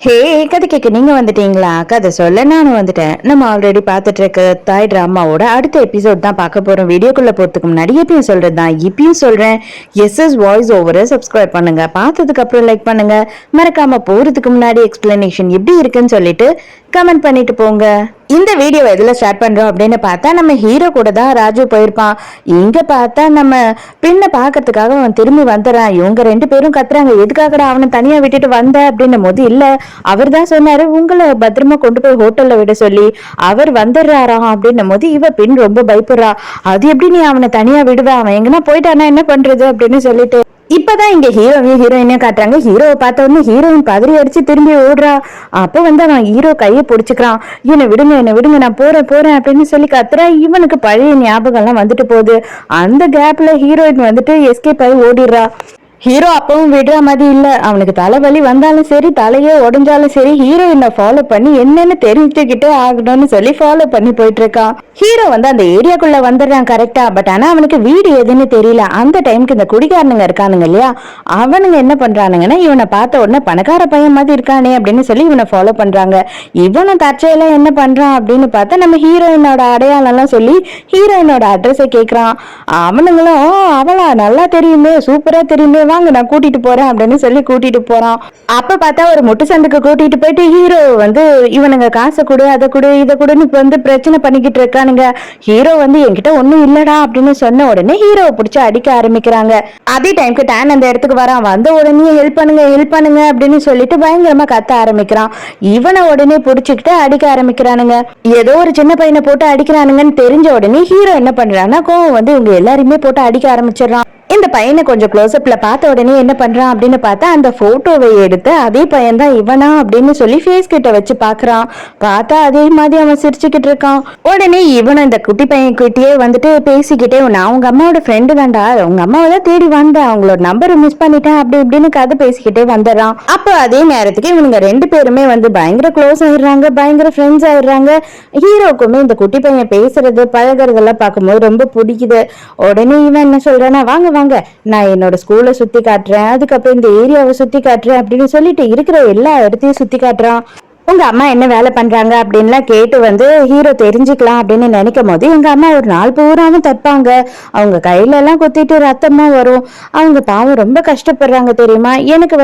ஹே, கதை கேட்க நீங்க வந்துட்டீங்களா? கதை சொல்ல நானும் வந்துட்டேன். நம்ம ஆல்ரெடி பார்த்துட்டு இருக்க தாய் டிராமாவோட அடுத்த எபிசோட் தான் பார்க்க போறோம். வீடியோக்குள்ள போறதுக்கு முன்னாடி எப்பயும் சொல்றதுதான் இப்பயும் சொல்றேன். எஸ்எஸ் வாய்ஸ் ஓவரை சப்ஸ்கிரைப் பண்ணுங்க. பார்த்ததுக்கு அப்புறம் லைக் பண்ணுங்க. மறக்காம போறதுக்கு முன்னாடி எக்ஸ்பிளனேஷன் எப்படி இருக்குன்னு சொல்லிட்டு கமெண்ட் பண்ணிட்டு போங்க. இந்த வீடியோ எதுல ஸ்டார்ட் பண்றோம் அப்படின்னு பார்த்தா நம்ம ஹீரோ கூட தான் ராஜு போயிருப்பான். இங்க பார்த்தா நம்ம பின்ன பாக்கிறதுக்காக அவன் திரும்பி வந்துடுறான். இவங்க ரெண்டு பேரும் கத்துறாங்க, எதுக்காகடா அவனை தனியா விட்டுட்டு வந்த அப்படின்னும் போது இல்ல, அவர் தான் சொன்னாரு உங்களை பத்திரமா கொண்டு போய் ஹோட்டல்ல விட சொல்லி அவர் வந்துடுறாராம் அப்படின்னும் போது இவ பின் ரொம்ப பயப்படுறா. அது எப்படி நீ அவனை தனியா விடுவ, அவன் எங்கன்னா போயிட்டானா என்ன பண்றது அப்படின்னு சொல்லிட்டு இப்பதான் இங்க ஹீரோவையும் ஹீரோயினையும் காட்டுறாங்க. ஹீரோவை பார்த்த உடனே ஹீரோயின் பதறி அடிச்சு திரும்பி ஓடுறா. அப்ப அவன் ஹீரோ கையை பிடிச்சுக்கிறான். என்னை விடுங்க நான் போறேன் அப்படின்னு சொல்லி கத்துறா. இவனுக்கு பழைய ஞாபகம் எல்லாம் வந்துட்டு போகுது. அந்த கேப்ல ஹீரோயின் எஸ்கேப் ஆகி ஓடிடுறா. ஹீரோ அப்பவும் விடுற மாதிரி இல்ல. அவனுக்கு தலைவலி வந்தாலும் சரி, தலையே உடஞ்சாலும் சரி, ஹீரோயினை ஃபாலோ பண்ணி என்னன்னு தெரிஞ்சுக்கிட்டே ஆகணும்னு சொல்லி ஃபாலோ பண்ணி போயிட்டு இருக்கான். ஹீரோ அந்த ஏரியாக்குள்ள வந்துடுறான் கரெக்டா. பட் ஆனா அவனுக்கு வீடு எதுன்னு தெரியல. அந்த டைமுக்கு இந்த குடிகாரனுங்க இருக்கானுங்க இல்லையா, அவனுங்க என்ன பண்றானுங்கன்னா இவனை பார்த்த உடனே பணக்கார பையன் மாதிரி இருக்கானே அப்படின்னு சொல்லி இவனை ஃபாலோ பண்றாங்க. இவனும் தற்செயலா என்ன பண்றான் அப்படின்னு பார்த்தா நம்ம ஹீரோயினோட அடையாளம் எல்லாம் சொல்லி ஹீரோயினோட அட்ரஸை கேட்கறான். அவனுங்களும் அவளா நல்லா தெரியுமே, சூப்பரா தெரியுமே, வாங்க நான் கூட்டிட்டு போறேன் அப்படின்னு சொல்லி கூட்டிட்டு போறான். அப்ப பார்த்தா ஒரு முட்டு சந்துக்கு கூட்டிட்டு போயிட்டு ஹீரோ இவனுங்க காசை கொடு, அதை கொடு, இதை கொடுன்னு இப்ப பிரச்சனை பண்ணிக்கிட்டு இருக்கானுங்க. ஹீரோ என்கிட்ட ஒண்ணும் இல்லடா அப்படின்னு சொன்ன உடனே ஹீரோவை பிடிச்சி அடிக்க ஆரம்பிக்கிறாங்க. அதே டைமுக்கு டேன் அந்த இடத்துக்கு வரான். வந்த உடனே ஹெல்ப் பண்ணுங்க அப்படின்னு சொல்லிட்டு பயங்கரமா கத்த ஆரம்பிக்கிறான். இவனை உடனே பிடிச்சிக்கிட்டு அடிக்க ஆரம்பிக்கிறானுங்க. ஏதோ ஒரு சின்ன பையனை போட்டு அடிக்கிறானுங்கன்னு தெரிஞ்ச உடனே ஹீரோ என்ன பண்றான்னா கோவம் இவங்க எல்லாருமே போட்டு அடிக்க ஆரம்பிச்சிடறான். இந்த பையனை கொஞ்சம் க்ளோஸ்அப்ல பார்த்த உடனே என்ன பண்றான் அப்படின்னு பார்த்தா அந்த போட்டோவை எடுத்து அதே பையன் தான் இவனா அப்படின்னு சொல்லி ஃபேஸ் கிட்ட வச்சு பாக்குறான். பார்த்தா அதே மாதிரி அவன் சிரிச்சுக்கிட்டு இருக்கான். உடனே இவனும் இந்த குட்டி பையன் கிட்டே பேசிக்கிட்டே, நான் உங்க அம்மாவோட ஃப்ரெண்டு தான்டா, உங்க அம்மாவை தான் தேடி வந்தேன், அவங்களோட நம்பரை மிஸ் பண்ணிட்டேன் அப்படி இப்படின்னு கதை பேசிக்கிட்டே வந்துடுறான். அப்போ அதே நேரத்துக்கு இவனுங்க ரெண்டு பேருமே பயங்கர க்ளோஸ் ஆயிடுறாங்க, பயங்கர ஃப்ரெண்ட்ஸ் ஆயிடுறாங்க. ஹீரோக்குமே இந்த குட்டி பையன் பேசுறது பழகிறதெல்லாம் பார்க்கும்போது ரொம்ப பிடிக்குது. உடனே இவன் என்ன சொல்றானா, வாங்க நான் என்னோட ஸ்கூலை சுத்தி காட்டுறேன், அதுக்கப்புறம் இந்த ஏரியாவை சுத்தி காட்டுறேன் அப்படின்னு சொல்லிட்டு இருக்கிற எல்லா இடத்தையும் சுத்தி காட்டுறான். உங்க அம்மா என்ன வேலை பண்றாங்க அப்படின்லாம் கேட்டு ஹீரோ தெரிஞ்சுக்கலாம் அப்படின்னு நினைக்கும் போது எங்க அம்மா ஒரு நாள் பூராவும் தப்பாங்க. அவங்க கையில எல்லாம் குத்திட்டு ரத்தமா வரும். அவங்க பாவம் ரொம்ப கஷ்டப்படுறாங்க தெரியுமா. எனக்கு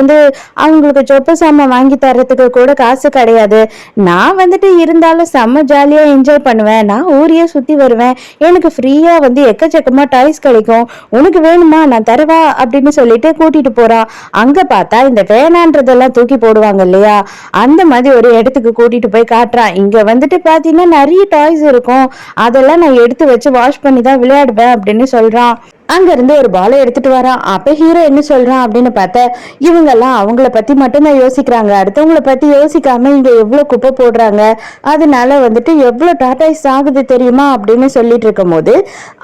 அவங்களுக்கு சொப்பு சாமான் வாங்கி தர்றதுக்கு கூட காசு கிடையாது. நான் இருந்தாலும் செம்ம ஜாலியா என்ஜாய் பண்ணுவேன். நான் ஊரையே சுத்தி வருவேன். எனக்கு ஃப்ரீயா எக்கச்சக்கமா டாய்ஸ் கிடைக்கும். உனக்கு வேணுமா, நான் தரவா அப்படின்னு சொல்லிட்டு கூட்டிட்டு போறான். அங்க பார்த்தா இந்த வேணான்றதெல்லாம் தூக்கி போடுவாங்க இல்லையா, அந்த மாதிரி ஒரு இடத்துக்கு கூட்டிட்டு போய் காட்டுறான். இங்க பாத்தீங்கன்னா நிறைய டாய்ஸ் இருக்கும், அதெல்லாம் நான் எடுத்து வச்சு வாஷ் பண்ணி தான் விளையாடுவேன் அப்படின்னு சொல்றான். அங்க இருந்து ஒரு பாலை எடுத்துட்டு வரான். அப்ப ஹீரோ என்ன சொல்றான் அப்படின்னு பார்த்தா, இவங்க எல்லாம் அவங்கள பத்தி மட்டும்தான் யோசிக்கிறாங்க, அடுத்தவங்கள பத்தி யோசிக்காம இங்க எவ்வளவு குப்பை போடுறாங்க, அதனால எவ்வளவு டாட்டாய்ஸ் ஆகுது தெரியுமா அப்படின்னு சொல்லிட்டு இருக்கும் போது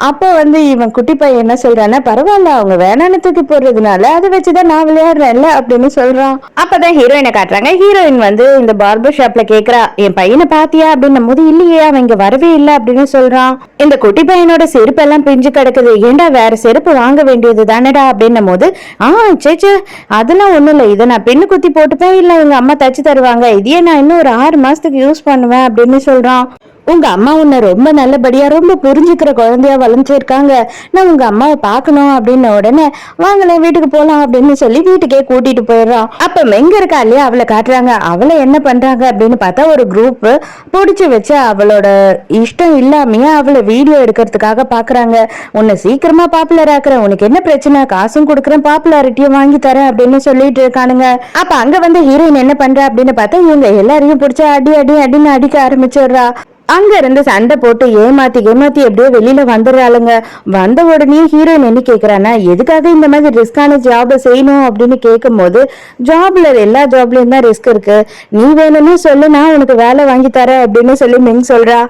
அப்ப இவன் குட்டி பையன் என்ன சொல்றான்னா, பரவாயில்ல அவங்க வேணான்னு தூக்கி போடுறதுனால அதை வச்சுதான் நான் விளையாடுறேன்ல அப்படின்னு சொல்றான். அப்பதான் ஹீரோயினை காட்டுறாங்க. ஹீரோயின் இந்த பார்பர் ஷாப்ல கேக்குறா, என் பையனை பாத்தியா அப்படின்னும் போது இல்லையே, அவன் இங்க வரவே இல்லை அப்படின்னு சொல்றான். இந்த குட்டி பையனோட செருப்பு எல்லாம் பிஞ்சு கிடக்குது, ஏண்டா வேற செருப்பு வாங்க வேண்டியது தானடா அப்படின்னும் போது சேச்சே அதெல்லாம் ஒண்ணும் இல்லை, இதை நான் பெண்ணு குத்தி போட்டுப்பேன், இல்ல எங்க அம்மா தச்சு தருவாங்க, இதையே நான் இன்னும் ஒரு 6 மாசத்துக்கு யூஸ் பண்ணுவேன் அப்படின்னு சொல்றான். உங்க அம்மா உன்னை ரொம்ப நல்லபடியா ரொம்ப புரிஞ்சுக்கிற குழந்தையா வளர்ந்துருக்காங்க, நான் உங்க அம்மாவை பாக்கணும் அப்படின்னு உடனே வாங்கல வீட்டுக்கு போலாம் அப்படின்னு சொல்லி வீட்டுக்கே கூட்டிட்டு போயிடுறான். அப்ப மெங்க இருக்கா இல்லையா, அவளை காட்டுறாங்க. அவளை என்ன பண்றாங்க அப்படின்னு பார்த்தா ஒரு குரூப் பிடிச்சு வச்சு அவளோட இஷ்டம் இல்லாமையே அவளை வீடியோ எடுக்கிறதுக்காக பாக்குறாங்க. உன்னை சீக்கிரமா பாப்புலர் ஆக்குறேன், உனக்கு என்ன பிரச்சனை, காசும் கொடுக்குறேன், பாப்புலாரிட்டியும் வாங்கி தரேன் அப்படின்னு சொல்லிட்டு இருக்கானுங்க. அப்ப அங்க ஹீரோயின் என்ன பண்ற அப்படின்னு பார்த்தா இவங்க எல்லாரையும் பிடிச்ச அடின்னு அடிக்க ஆரம்பிச்சிடுறா. அங்க இருந்து சண்டை போட்டு ஏமாத்தி எப்படியோ வெளியில வந்துடுறாளுங்க. வந்த உடனே ஹீரோயின் என்ன கேக்குறானா, எதுக்காக இந்த மாதிரி ரிஸ்கான ஜாப செய்யணும் அப்படின்னு கேட்கும் போது, ஜாப்ல எல்லா ஜாப்லயும் தான் ரிஸ்க் இருக்கு, நீ வேணும்னு சொல்லு, நான் உனக்கு வேலை வாங்கி தரேன் அப்படின்னு சொல்லி மெங் சொல்றா.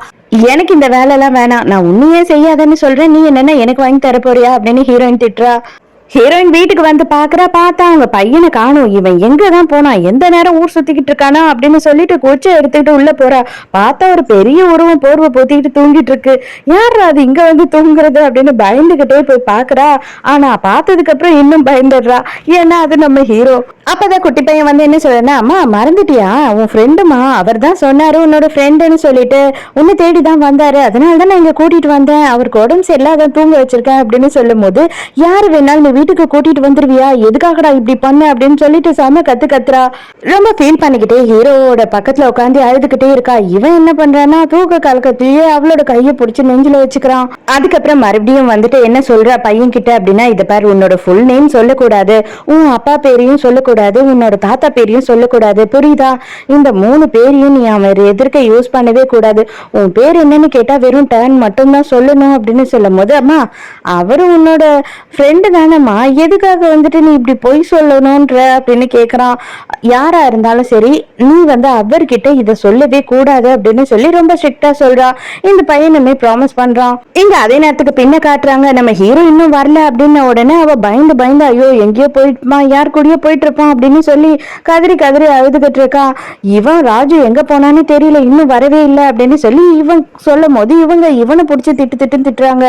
எனக்கு இந்த வேலை எல்லாம் வேணாம், நான் உன்னையே செய்யாதன்னு சொல்றேன், நீ என்னன்னா எனக்கு வாங்கி தர போறியா அப்படின்னு ஹீரோயின் திட்டுறா. ஹீரோயின் வீட்டுக்கு வந்து பார்த்தா அவங்க பையனை காணும். இவன் எங்கதான் போனா, எந்த நேரம் ஊர் சுத்திக்கிட்டு இருக்கானா அப்படின்னு சொல்லிட்டு கொச்சை எடுத்துக்கிட்டு உள்ள போறா. பார்த்தா ஒரு பெரிய உருவம் போர்வை பொத்திக்கிட்டு தூங்கிட்டு இருக்கு. யாரா அது இங்க வந்து தூங்குறது அப்படின்னு பயந்துகிட்டே போய் பாக்குறா. ஆனா பார்த்ததுக்கு அப்புறம் இன்னும் பயந்துடுறா. ஏன்னா அது நம்ம ஹீரோ. அப்பதான் குட்டி பையன் வந்து என்ன சொல்றேன்னா, அம்மா மறந்துட்டியா, உன் ஃப்ரெண்டுமா, அவர் தான் சொன்னாரு உன்னோட ஃப்ரெண்டுன்னு சொல்லிட்டு உன்னை தேடிதான் வந்தாரு, அதனாலதான் நான் இங்க கூட்டிட்டு வந்தேன், அவருக்கு உடம்பு சரியில்லை அதான் தூங்க வச்சிருக்கேன் அப்படின்னு சொல்லும் போது, யாரு வேணாலும் நீ வீட்டுக்கு கூட்டிட்டு வந்துருவியா, எதுக்காகடா இப்படி பண்ண அப்படின்னு சொல்லிட்டு செம கத்துறா. ரொம்ப ஃபீல் பண்ணிக்கிட்டே ஹீரோவோட பக்கத்துல உட்காந்து அழுதுகிட்டே இருக்கா. இவன் என்ன பண்றான்னா தூக்க கலக்கத்திலேயே அவளோட கையை பிடிச்சி நெஞ்சில வச்சுக்கிறான். அதுக்கப்புறம் மறுபடியும் வந்துட்டு என்ன சொல்றா பையன் கிட்ட அப்படின்னா, இதை பாரு, உன்னோட ஃபுல் நேம் சொல்லக்கூடாது, உன் அப்பா பேரையும் சொல்லக்கூடாது, உன்னோட தாத்தா பேரையும் சொல்லக்கூடாது, புரியுதா, இந்த 3 பேரையும் நீ அவன் எதிர்க்க யூஸ் பண்ணவே கூடாது, உன் பேர் என்னன்னு கேட்டா வெறும் டர்ன் மட்டும் தான் சொல்லணும் அப்படின்னு சொல்லும் போது, அம்மா அவரும் உன்னோட ஃப்ரெண்டு தானம்மா, எதுக்காக வந்துட்டு நீ இப்படி பொய் சொல்லணும்ன்ற அப்படின்னு கேக்குறான். யாரா இருந்தாலும் சரி நீ வந்து அவர்கிட்ட இதை சொல்லவே கூடாது அப்படின்னு சொல்லி ரொம்ப ஸ்ட்ரிக்டா சொல்றா. இந்த பையனுமே ப்ராமிஸ் பண்றான். இங்க அதே நேரத்துக்கு பின்ன காட்டுறாங்க, நம்ம ஹீரோ இன்னும் வரல அப்படின்ன உடனே அவ பயந்து ஐயோ எங்கேயோ போயிட்டுமா, யார் கூடயோ போயிட்டு இருப்பான் அப்படின்னு சொல்லி கதறி அழுதுகிட்டு இருக்கா. இவன் ராஜு எங்க போனான்னு தெரியல, இன்னும் வரவே இல்லை அப்படின்னு சொல்லி இவன் சொல்லும் போது இவனை பிடிச்சி திட்டுறாங்க.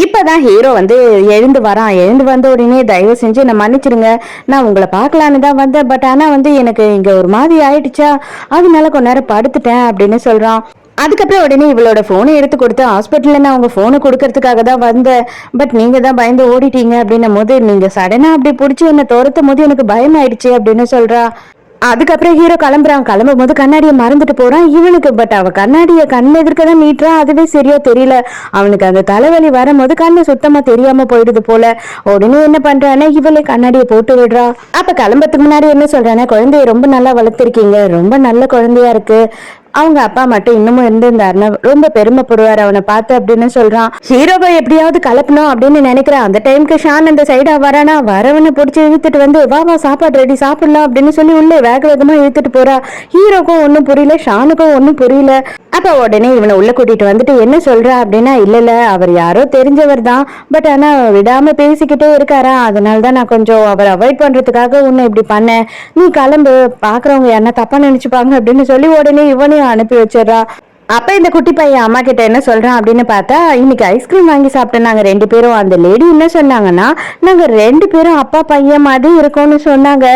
இப்பதான் ஹீரோ வந்து எழுந்து வரான். எழுந்து வந்த உடனே தயவு செஞ்சு நான் மன்னிச்சிருங்க, நான் உங்களை பார்க்கலான்னு தான் வந்தேன், பட் ஆனா வந்து எனக்கு இங்க ஒரு மாதிரி ஆயிடுச்சா, அதனால கொஞ்ச நேரம் படுத்துட்டேன் அப்படின்னு சொல்றான். அதுக்கப்புறம் உடனே இவளோட போனை எடுத்து கொடுத்து, ஹாஸ்பிட்டல்ல நான் உங்க போனை கொடுக்கறதுக்காக தான் வந்தேன், பட் நீங்க தான் பயந்து ஓடிட்டீங்க அப்படின்னும் போது, நீங்க சடனா அப்படி பிடிச்சி என்ன துரத்தும் போது எனக்கு பயம் ஆயிடுச்சு அப்படின்னு சொல்றா. அதுக்கப்புறம் ஹீரோ கிளம்பும் போது கண்ணாடியை மறந்துட்டு போறான் இவனுக்கு. பட் அவ கண்ணாடியை கண்ணு எதிர்க்க தான் நீட்டுறான், அதுவே சரியா தெரியல. அவனுக்கு அந்த தலைவலி வரும்போது கண்ணு சுத்தமா தெரியாம போயிடுது போல. உடனே என்ன பண்றான்னா இவளே கண்ணாடியை போட்டு விடுறா. அப்ப கிளம்புறதுக்கு முன்னாடி என்ன சொல்றான்னா, குழந்தைய ரொம்ப நல்லா வளர்த்திருக்கீங்க, ரொம்ப நல்ல குழந்தையா இருக்கு, அவங்க அப்பா மட்டும் இன்னமும் இருந்திருந்தாருன்னா ரொம்ப பெருமைப்படுவார் அவனை பார்த்து அப்படின்னு சொல்றான். ஹீரோவை எப்படியாவது கலப்பணும் அப்படின்னு நினைக்கிறான். அந்த டைமுக்கு ஷான் அந்த சைடா வரானா, வரவனை பிடிச்சி இழுத்துட்டு வந்து வா சாப்பாடு ரெடி சாப்பிடலாம் அப்படின்னு சொல்லி உள்ளே வேகமா இழுத்துட்டு போறா. ஹீரோக்கும் ஒன்னும் புரியல, ஷானுக்கும் ஒன்னும் புரியல. அப்ப உடனே இவனை உள்ள கூட்டிட்டு வந்துட்டு என்ன சொல்றா அப்படின்னா, இல்ல அவர் யாரோ தெரிஞ்சவர் தான், பட் ஆனா விடாம பேசிக்கிட்டே இருக்காரா, அதனாலதான் நான் கொஞ்சம் அவரை அவாய்ட் பண்றதுக்காக உன்னை இப்படி பண்ணேன், நீ கிளம்பு, பாக்குறவங்க யாருன்னா தப்பா நினைச்சுப்பாங்க அப்படின்னு சொல்லி உடனே இவனையும் அனுப்பி வச்சிடறா. அப்ப இந்த குட்டி பையன் அம்மா கிட்ட என்ன சொல்றான் அப்படின்னு பார்த்தா, இன்னைக்கு ஐஸ்கிரீம் வாங்கி சாப்பிட்டோம் நாங்க 2 பேரும். அந்த லேடி என்ன சொன்னாங்கன்னா, நாங்க 2 பேரும் அப்பா பையன் மாதிரி இருக்கோம்னு சொன்னாங்க,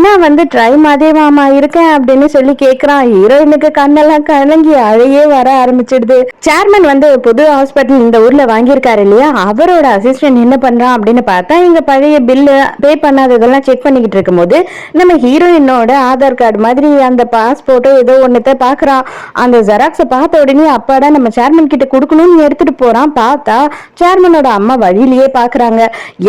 நான் வந்து ட்ரை மாதிரி மாமா இருக்கேன் அப்படின்னு சொல்லி கேக்குறான். ஹீரோயினுக்கு கண்ணெல்லாம் கலங்கி அழையே வர ஆரம்பிச்சிடுது. சேர்மன் வந்து புது ஹாஸ்பிட்டல் இந்த ஊர்ல வாங்கியிருக்காரு இல்லையா, அவரோட அசிஸ்டன்ட் என்ன பண்றான் அப்படின்னு பார்த்தா, இங்க பழைய பில்லு பே பண்ணாததெல்லாம் செக் பண்ணிக்கிட்டு இருக்கும் போது நம்ம ஹீரோயினோட ஆதார் கார்டு மாதிரி அந்த பாஸ்போர்ட்டோ ஏதோ ஒன்னத்தை பாக்குறான். அந்த ஜெராக்ஸை பார்த்த உடனே அப்பாடா நம்ம சேர்மன் கிட்ட கொடுக்கணும்னு எடுத்துட்டு போறான். பார்த்தா சேர்மனோட அம்மா வழியிலேயே பாக்குறாங்க.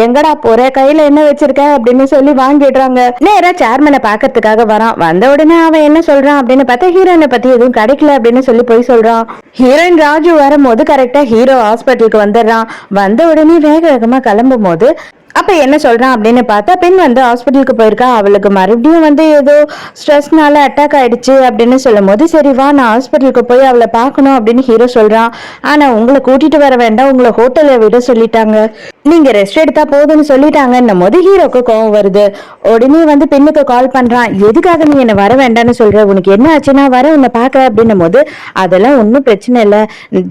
எங்கடா போற, கையில என்ன வச்சிருக்க அப்படின்னு சொல்லி வாங்கிடுறாங்க. நேரா சேர்மனை பாக்கிறதுக்காக வரான். வந்த உடனே அவன் என்ன சொல்றான் அப்படின்னு பார்த்தா, ஹீரோயினை பத்தி எதுவும் கிடைக்கல அப்படின்னு சொல்லி போய் சொல்றான். ஹீரோயின் ராஜு வரும்போது கரெக்டா ஹீரோ ஹாஸ்பிட்டலுக்கு வந்துடுறான். வந்த உடனே வேகமா கிளம்பும் போது அப்ப என்ன சொல்றான் அப்படின்னு பார்த்தா, பெண் வந்து ஹாஸ்பிட்டலுக்கு போயிருக்கா, அவளுக்கு மறுபடியும் வந்து ஏதோ ஸ்ட்ரெஸ்னால அட்டாக் ஆயிடுச்சு அப்படின்னு சொல்லும் போது, சரி வா நான் ஹாஸ்பிட்டலுக்கு போய் அவளை பார்க்கணும் அப்படின்னு ஹீரோ சொல்றான். ஆனா உங்களை கூட்டிட்டு வர வேண்டாம், உங்களை ஹோட்டல்ல விட சொல்லிட்டாங்க, நீங்க ரெஸ்ட் எடுத்தா போதும்னு சொல்லிட்டாங்கன்னும் போது ஹீரோக்கு கோவம் வருது. உடனே வந்து பெண்ணுக்கு கால் பண்றான். எதுக்காக நீ என்ன வர வேண்டாம்னு சொல்ற, உனக்கு என்ன ஆச்சுன்னா வர உன்னை பார்க்க அப்படின்னும் போது, அதெல்லாம் ஒன்னும் பிரச்சனை இல்லை,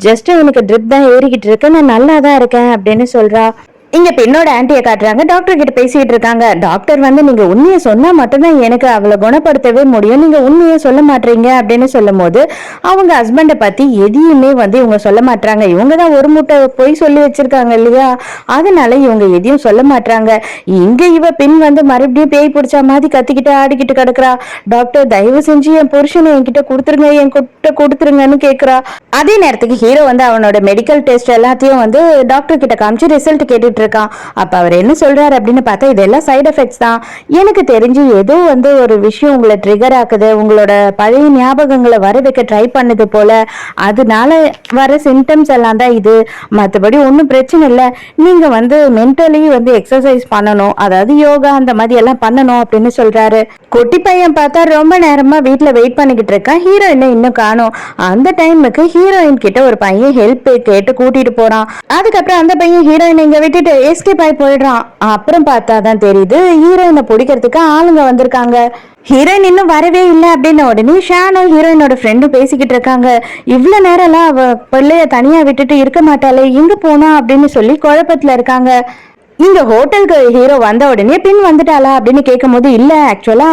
ஜஸ்ட் உனக்கு ட்ரிப் தான் ஏறிக்கிட்டு இருக்கு, நான் நல்லா தான் இருக்கேன் அப்படின்னு சொல்றா. இங்க பெண்ணோட ஆன்ட்டியை காட்டுறாங்க. டாக்டர் கிட்ட பேசிட்டு இருக்காங்க. டாக்டர் வந்து நீங்க உண்மையை சொன்னா மட்டும்தான் எனக்கு அவளை குணப்படுத்தவே முடியும், நீங்க உண்மையை சொல்ல மாட்டீங்க அப்படின்னு சொல்லும் போது, அவங்க ஹஸ்பண்டை பத்தி எதையுமே வந்து இவங்க சொல்ல மாட்டாங்க. இவங்கதான் ஒரு மூட்டை போய் சொல்லி வச்சிருக்காங்க இல்லையா, அதனால இவங்க எதையும் சொல்ல மாட்டாங்க. இங்க இவ பெண் வந்து மறுபடியும் பேய் பிடிச்ச மாதிரி கத்திக்கிட்டு ஆடிக்கிட்டு கிடக்குறா. டாக்டர் தயவு செஞ்சு என் புருஷனை என்கிட்ட கொடுத்துருங்க, என் கிட்ட கொடுத்துருங்கன்னு கேக்குறா. அதே நேரத்துக்கு ஹீரோ வந்து அவனோட மெடிக்கல் டெஸ்ட் எல்லாத்தையும் வந்து டாக்டர் கிட்ட காமிச்சு ரிசல்ட் கேட்டுட்டு இருக்கான். அப்ப அவர் என்ன சொல்றாரு அப்படின்னு பார்த்தா, இதெல்லாம் சைடு எஃபெக்ட்ஸ் தான், எனக்கு தெரிஞ்சு ஏதோ வந்து ஒரு விஷயம் உங்களை ட்ரிகர் ஆக்குது, உங்களோட பழைய ஞாபகங்களை வர வைக்க ட்ரை பண்ணுது போல, அதனால வர சிம்டம்ஸ் எல்லாம் தான் இது, மற்றபடி ஒன்றும் பிரச்சனை இல்லை, நீங்க வந்து மென்டலி வந்து எக்ஸசைஸ் பண்ணணும், அதாவது யோகா அந்த மாதிரி எல்லாம் பண்ணணும் அப்படின்னு சொல்றாரு. குட்டி பையன் பார்த்தா ரொம்ப நேரமா வீட்டுல வெயிட் பண்ணிக்கிட்டு இருக்கான். ஹீரோயினை இன்னும் காணோம். அந்த டைமுக்கு ஹீரோயின் கிட்ட ஒரு பையன் ஹெல்ப் கேட்டு கூட்டிட்டு போறான். அதுக்கப்புறம் அந்த பையன் ஹீரோயின் இங்க விட்டுட்டு சொல்லிட்டு எஸ்கேப் ஆகி போயிடுறான். அப்புறம் பார்த்தாதான் தெரியுது ஹீரோயினை பிடிக்கிறதுக்கு ஆளுங்க வந்திருக்காங்க. ஹீரோயின் இன்னும் வரவே இல்லை அப்படின்ன உடனே ஷானும் ஹீரோயினோட ஃப்ரெண்டும் பேசிக்கிட்டு இருக்காங்க. இவ்வளவு நேரம் எல்லாம் அவ பிள்ளைய தனியா விட்டுட்டு இருக்க மாட்டாளே, எங்க போனா அப்படின்னு சொல்லி குழப்பத்துல இருக்காங்க. இந்த ஹோட்டலுக்கு ஹீரோ வந்த உடனே பின் வந்துட்டாளா அப்படின்னு கேட்கும் போது இல்ல, ஆக்சுவலா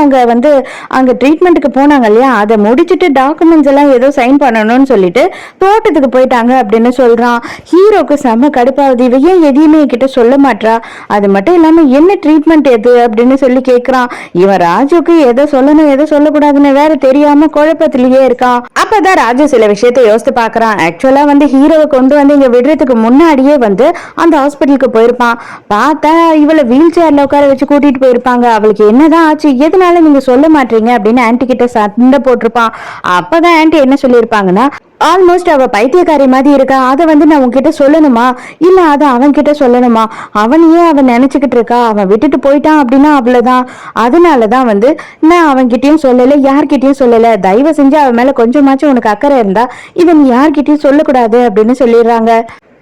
அங்க ட்ரீட்மெண்ட்டுக்கு போனாங்க இல்லையா, அதை முடிச்சுட்டு டாக்குமெண்ட்ஸ் எல்லாம் ஏதோ சைன் பண்ணணும்னு சொல்லிட்டு தோட்டத்துக்கு போயிட்டாங்க அப்படின்னு சொல்றான். ஹீரோக்கு செம்ம கடுப்பாவது, இவ ஏன் எதையுமே கிட்ட சொல்ல மாட்டா, அது மட்டும் இல்லாம என்ன ட்ரீட்மெண்ட் எது அப்படின்னு சொல்லி கேட்கிறான். இவன் ராஜுக்கு எதை சொல்லணும் எதை சொல்லக்கூடாதுன்னு வேற தெரியாம குழப்பத்திலேயே இருக்கான். அப்பதான் ராஜு சில விஷயத்த யோசித்து பாக்குறான். ஆக்சுவலா ஹீரோவை கொண்டு இங்க விடுறதுக்கு முன்னாடியே அந்த ஹாஸ்பிட்டலுக்கு போயிருப்பான். பார்த்தா இவளை வீல் சேர்ல உட்கார வச்சு கூட்டிட்டு போயிருப்பாங்க. அவளுக்கு என்னதான் ஆச்சு, எதனால நீங்க சொல்ல மாட்டீங்க அப்படின்னு ஆன்டி கிட்ட சண்டை போட்டிருப்பான். அப்பதான் ஆன்டி என்ன சொல்லியிருப்பாங்கன்னா, ஆல்மோஸ்ட் அவ பைத்தியக்காரி மாதிரி இருக்கா, அதை நான் உன்கிட்ட சொல்லணுமா இல்ல அதை அவன் கிட்ட சொல்லணுமா, அவனையே அவன் நினைச்சுக்கிட்டு இருக்கா, அவன் விட்டுட்டு போயிட்டான் அப்படின்னா அவ்வளவுதான், அதனாலதான் நான் அவன்கிட்டயும் சொல்லல யார்கிட்டயும் சொல்லல, தயவு செஞ்சு அவன் மேல கொஞ்சமாச்சும் உனக்கு அக்கறை இருந்தா இதை நீ யார்கிட்டயும் சொல்லக்கூடாது அப்படின்னு சொல்லிடுறாங்க.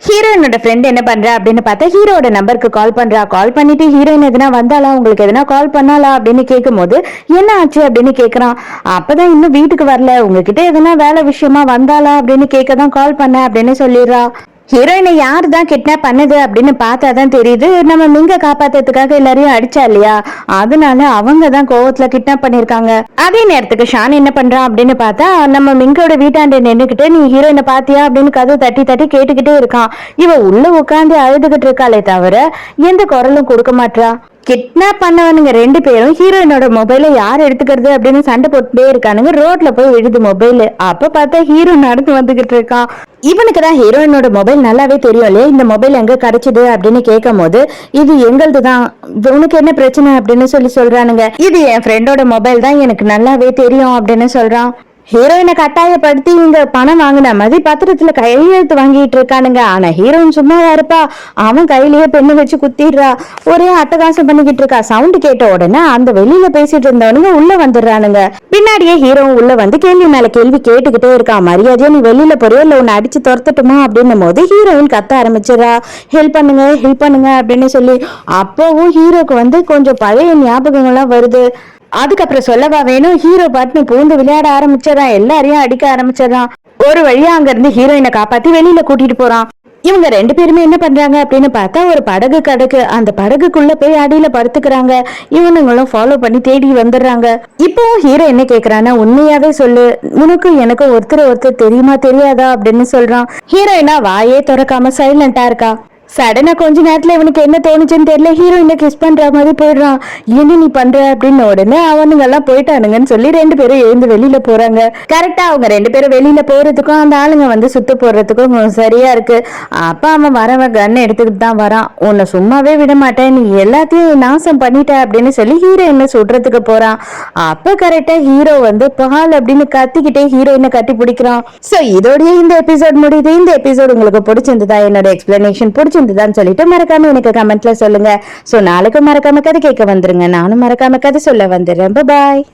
ஹீரோயினோட ஃப்ரெண்ட் என்ன பண்றா அப்படின்னு பார்த்தா ஹீரோட நம்பருக்கு கால் பண்றா. கால் பண்ணிட்டு ஹீரோயின் எதனா வந்தாளா, உங்களுக்கு எதனா கால் பண்ணாலா அப்படின்னு கேட்கும் போது என்ன ஆச்சு அப்படின்னு கேக்குறான். அப்பதான் இன்னும் வீட்டுக்கு வரல, உங்ககிட்ட எதனா வேலை விஷயமா வந்தாளா அப்படின்னு கேட்கதான் கால் பண்ண அப்படின்னு சொல்லிடுறா. ஹீரோயினை யாரு தான் கிட்னாப் பண்ணது அப்படின்னு பார்த்தாதான் தெரியுது, நம்ம மிங்க காப்பாத்துறதுக்காக எல்லாரையும் அடிச்சா இல்லையா, அதனால அவங்க தான் கோவத்துல கிட்னாப் பண்ணிருக்காங்க. அதே நேரத்துக்கு ஷான் என்ன பண்றான் அப்படின்னு பார்த்தா நம்ம மிங்கோட வீட்டாண்ட நின்னுக்கிட்டு நீ ஹீரோயினை பாத்தியா அப்படின்னு கதவு தட்டி தட்டி கேட்டுக்கிட்டே இருக்கான். இவ உள்ள உட்காந்து அழுதுகிட்டு இருக்காளே தவிர எந்த குரலும் கொடுக்க மாட்டா. கிட்னாப் பண்ணவனுங்க ரெண்டு பேரும் ஹீரோயினோட மொபைலை யார் எடுத்துக்கிறது அப்படின்னு சண்டை போட்டுட்டே இருக்கானுங்க. ரோட்ல போய் விழுது மொபைல். அப்ப பார்த்தா ஹீரோ நடந்து வந்துகிட்டு இருக்கான். இவனுக்கு தான் ஹீரோயினோட மொபைல் நல்லாவே தெரியும் இல்லையா, இந்த மொபைல் எங்க கிடைச்சது அப்படின்னு கேட்கும் போது இது எங்களது தான், உனக்கு என்ன பிரச்சனை அப்படின்னு சொல்றானுங்க. இது என் ஃப்ரெண்டோட மொபைல் தான், எனக்கு நல்லாவே தெரியும் அப்படின்னு சொல்றான். ஹீரோயினை கட்டாயப்படுத்தி இங்க பணம் வாங்கின மாதிரி பத்திரத்துல கையெழுத்து வாங்கிட்டு இருக்கானுங்க. ஆனா ஹீரோயின் சும்மாவா இருப்பா, அவன் கையிலேயே பெண்ணு வச்சு குத்திடுறா, ஒரே அட்டகாசம் பண்ணிக்கிட்டு இருக்கா. சவுண்ட் கேட்ட உடனே அந்த வெளியில பேசிட்டு இருந்தவனுங்க உள்ள வந்துடுறானுங்க. பின்னாடியே ஹீரோ உள்ள கேள்வி மேல கேள்வி கேட்டுக்கிட்டே இருக்கான். மரியாதையா நீ வெளியில போறியா இல்ல உன்னை அடிச்சு துரத்துட்டுமா அப்படின்னும் போது ஹீரோயின் கத்த ஆரம்பிச்சிடறா, ஹெல்ப் பண்ணுங்க அப்படின்னு சொல்லி. அப்பவும் ஹீரோக்கு கொஞ்சம் பழைய ஞாபகங்கள்லாம் வருது. அதுக்கப்புறம் சொல்லவா வேணும், ஹீரோ பாட்டு பூந்து விளையாட ஆரம்பிச்சிடறான், எல்லாரையும் அடிக்க ஆரம்பிச்சிடறான். ஒரு வழியா அங்க இருந்து ஹீரோயினை காப்பாத்தி வெளியில கூட்டிட்டு போறான். இவங்க ரெண்டு பேருமே என்ன பண்றாங்க அப்படின்னு பார்த்தா ஒரு படகு கிடக்கு, அந்த படகுக்குள்ள போய் அடியில படுத்துக்கிறாங்க. இவனுங்களும் ஃபாலோ பண்ணி தேடி வந்துடுறாங்க. இப்போ ஹீரோ என்ன கேக்குறான்னா, உண்மையாவே சொல்லு, உனக்கு எனக்கு ஒருத்தர் தெரியுமா தெரியாதா அப்படின்னு சொல்றான். ஹீரோயினா வாயே திறக்காம சைலண்டா இருக்கா. சடனா கொஞ்ச நேரத்துல இவனுக்கு என்ன தோணுச்சுன்னு தெரியல, ஹீரோயினை கிஸ் பண்ற மாதிரி போயிடுறான். என்ன நீ பண்ற அப்படின்னு உடனே அவனுங்க எல்லாம் போயிட்டானுங்கன்னு சொல்லி ரெண்டு பேரும் எழுந்து வெளியில போறாங்க. கரெக்டா அவங்க ரெண்டு பேரும் வெளியில போறதுக்கும் அந்த ஆளுங்க சுத்து போடுறதுக்கும் சரியா இருக்கு. அப்ப அவன் வரவன் கன் எடுத்துக்கிட்டு தான் வரான். உன்னை சும்மாவே விட மாட்டேன், நீ எல்லாத்தையும் நாசம் பண்ணிட்ட அப்படின்னு சொல்லி ஹீரோயினை சுடுறதுக்கு போறான். அப்ப கரெக்டா ஹீரோ பால் அப்படின்னு கத்திக்கிட்டே ஹீரோயினை கட்டி பிடிக்கிறான். சோ இதோடய இந்த எபிசோட் முடியுது. இந்த எபிசோட் உங்களுக்கு பிடிச்சிருந்ததா, என்னோட எக்ஸ்பிளனேஷன் பிடிச்சிருந்ததான்னு சொல்லிட்டு மறக்காம எனக்கு கமெண்ட்ல சொல்லுங்க. சோ நாளைக்கு மறக்காம கதை கேட்க வந்துருங்க, நானும் மறக்காம கதை சொல்ல வந்துடுறேன். பாய்.